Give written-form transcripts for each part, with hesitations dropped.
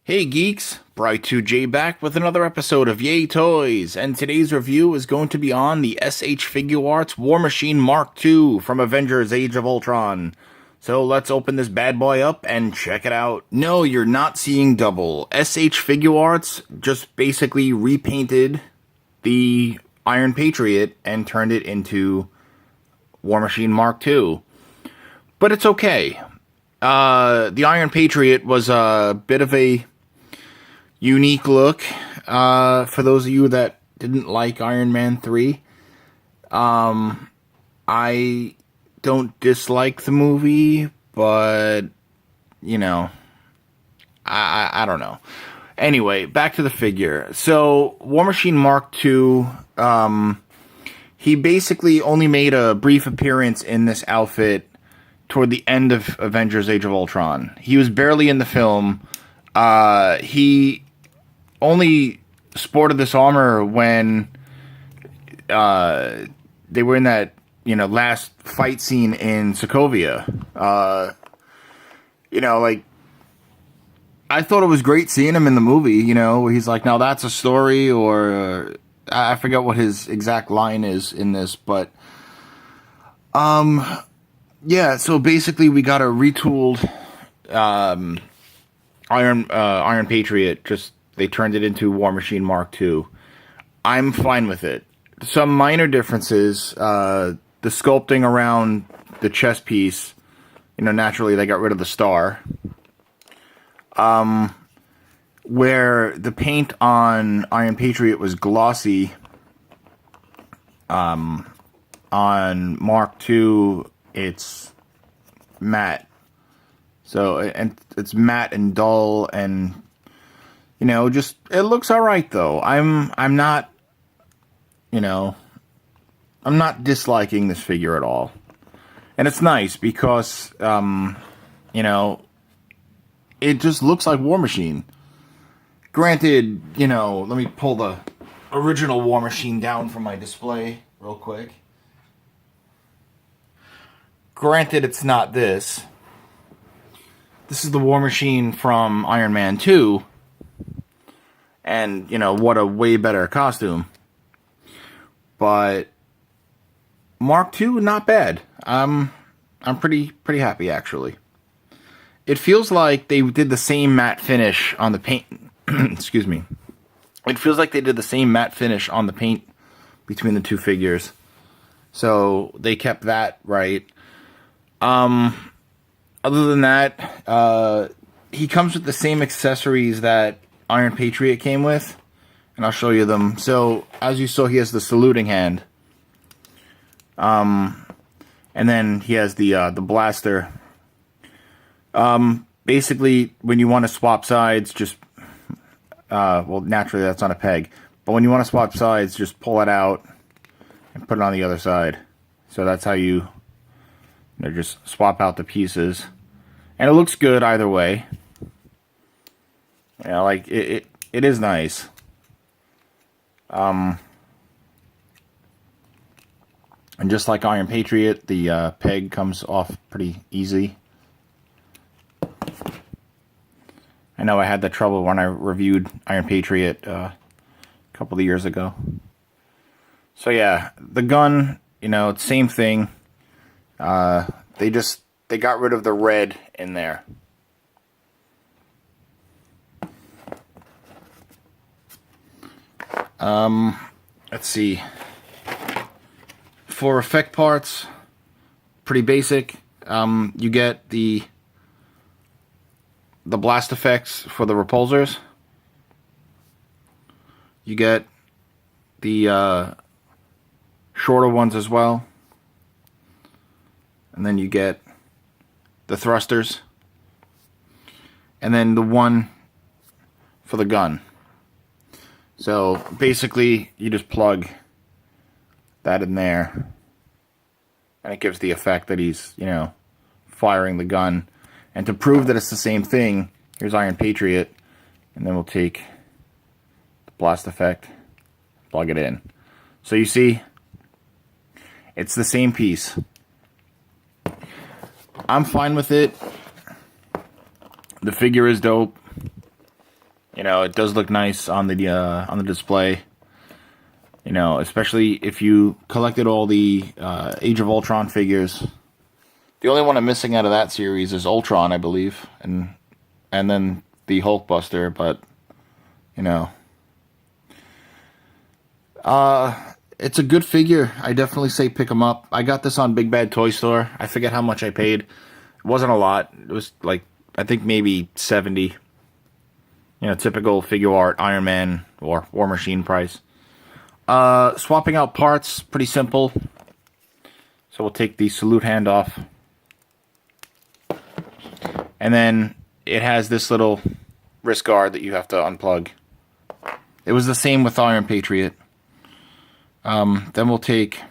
Hey geeks, Bright2J back with another episode of Yay Toys, and today's review is going to be on the S.H.Figuarts War Machine Mark II from Avengers Age of Ultron. So let's open this bad boy up and check it out. No, you're not seeing double. S.H.Figuarts just basically repainted the Iron Patriot and turned it into War Machine Mark II. But it's okay. The Iron Patriot was a bit of a unique look, for those of you that didn't like Iron Man 3. I don't dislike the movie, but, you know, I don't know. Anyway, back to the figure. So, War Machine Mark II, he basically only made a brief appearance in this outfit toward the end of Avengers Age of Ultron. He was barely in the film. He only sported this armor when they were in that, last fight scene in Sokovia. I thought it was great seeing him in the movie, where he's like, now that's a story, or I forget what his exact line is in this, but yeah, so basically we got a retooled Iron Patriot. Just they turned it into War Machine Mark II. I'm fine with it. Some minor differences. The sculpting around the chest piece. Naturally they got rid of the star. Where the paint on Iron Patriot was glossy, on Mark II it's matte. So, and it's matte and dull, and just it looks all right though. I'm not, I'm not disliking this figure at all, and it's nice because it just looks like War Machine. Granted, let me pull the original War Machine down from my display real quick. Granted, it's not this. This is the War Machine from Iron Man 2. And, what a way better costume. But Mark II, not bad. I'm pretty happy, actually. It feels like they did the same matte finish on the paint. Excuse me. It feels like they did the same matte finish on the paint between the two figures. So they kept that right. Other than that, he comes with the same accessories that Iron Patriot came with, and I'll show you them. So, as you saw, he has the saluting hand. And then he has the blaster. Basically, when you want to swap sides, just, well, naturally that's on a peg, but when you want to swap sides, just pull it out and put it on the other side. So that's how you just swap out the pieces. And it looks good either way. Like, it is nice. And just like Iron Patriot, the peg comes off pretty easy. I know I had that trouble when I reviewed Iron Patriot a couple of years ago. So yeah, the gun, it's same thing. They got rid of the red in there. Let's see. For effect parts, pretty basic. You get the blast effects for the repulsors. You get the shorter ones as well. And then you get the thrusters. And then the one for the gun. So basically, you just plug that in there. And it gives the effect that he's, firing the gun. And to prove that it's the same thing, here's Iron Patriot. And then we'll take the blast effect, plug it in. So you see, it's the same piece. I'm fine with it. The figure is dope. You know, it does look nice on the display. You know, especially if you collected all the Age of Ultron figures. The only one I'm missing out of that series is Ultron, I believe, and then the Hulkbuster. But you know, it's a good figure. I definitely say pick them up. I got this on Big Bad Toy Store. I forget how much I paid. It wasn't a lot. It was like, I think maybe 70. You know, typical figure art Iron Man or War Machine price. Swapping out parts, pretty simple. So we'll take the salute hand off. And then it has this little wrist guard that you have to unplug. It was the same with Iron Patriot. Then we'll take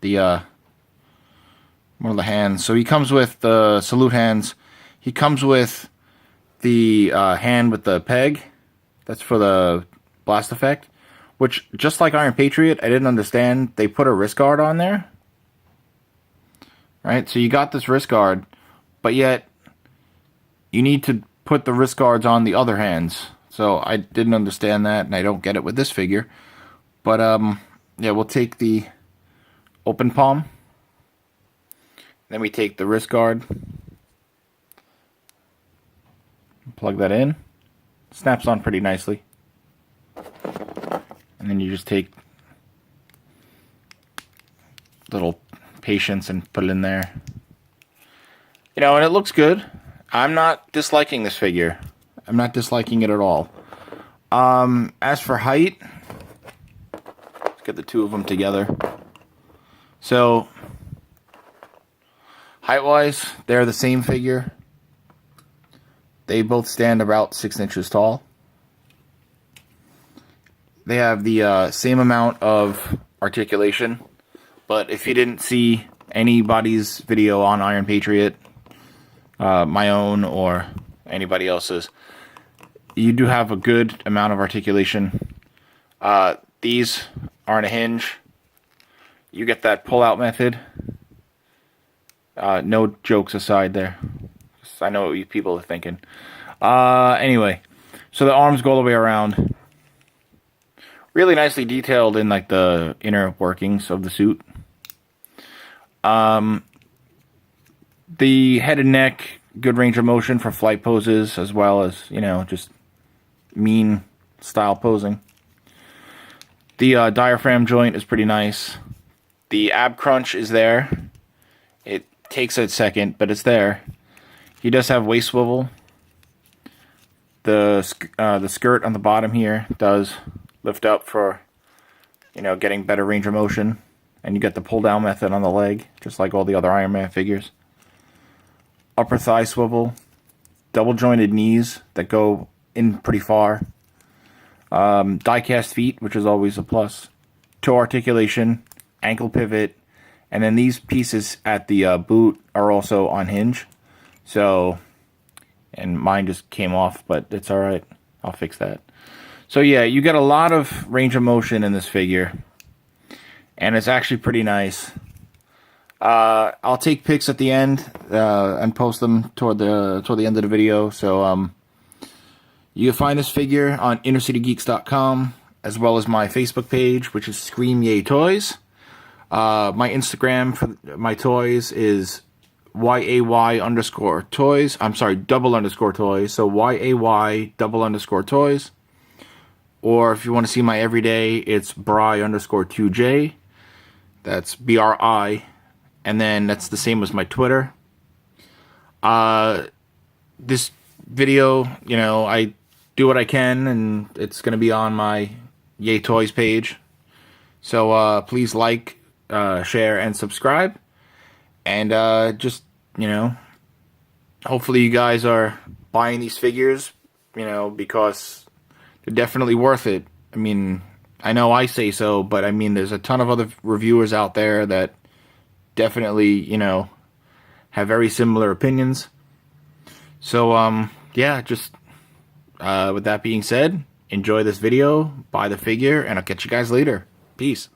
the one of the hands. So he comes with the salute hands. He comes with the hand with the peg. That's for the blast effect. Which, just like Iron Patriot, I didn't understand. They put a wrist guard on there. Right? So you got this wrist guard, but yet you need to put the wrist guards on the other hands. So I didn't understand that, and I don't get it with this figure. But, yeah, we'll take the open palm. Then we take the wrist guard. Plug that in. Snaps on pretty nicely. And then you just take little patience and put it in there. You know, and it looks good. I'm not disliking this figure. I'm not disliking it at all. As for height, let's get the two of them together. So, height-wise, they're the same figure. They both stand about 6 inches tall. They have the same amount of articulation, but if you didn't see anybody's video on Iron Patriot, my own or anybody else's, you do have a good amount of articulation. These are on a hinge. You get that pull-out method. No jokes aside there. I know what you people are thinking. Anyway, so the arms go all the way around. Really nicely detailed in like the inner workings of the suit. The head and neck, good range of motion for flight poses, as well as, you know, just mean style posing. The diaphragm joint is pretty nice. The ab crunch is there. It takes a second, but it's there. He does have waist swivel. The skirt on the bottom here does lift up for, you know, getting better range of motion. And you get the pull down method on the leg, just like all the other Iron Man figures. Upper thigh swivel. Double jointed knees that go in pretty far. Die cast feet, which is always a plus. Toe articulation. Ankle pivot. And then these pieces at the boot are also on hinge. So, and mine just came off, but it's alright. I'll fix that. So yeah, you get a lot of range of motion in this figure. And it's actually pretty nice. I'll take pics at the end and post them toward the end of the video. So you can find this figure on InnerCityGeeks.com, as well as my Facebook page, which is Scream Yay Toys. My Instagram for my toys is YAY_toys. I'm sorry, _toys. So YAY_toys. Or if you want to see my everyday, it's Bri_2J. That's BRI. And then that's the same as my Twitter. This video, you know, I do what I can, and it's going to be on my Yay Toys page. So please like, share, and subscribe. And just, you know, hopefully you guys are buying these figures, you know, because they're definitely worth it. I mean, I know I say so, but I mean, there's a ton of other reviewers out there that definitely, you know, have very similar opinions. So, yeah, just with that being said, enjoy this video, buy the figure, and I'll catch you guys later. Peace.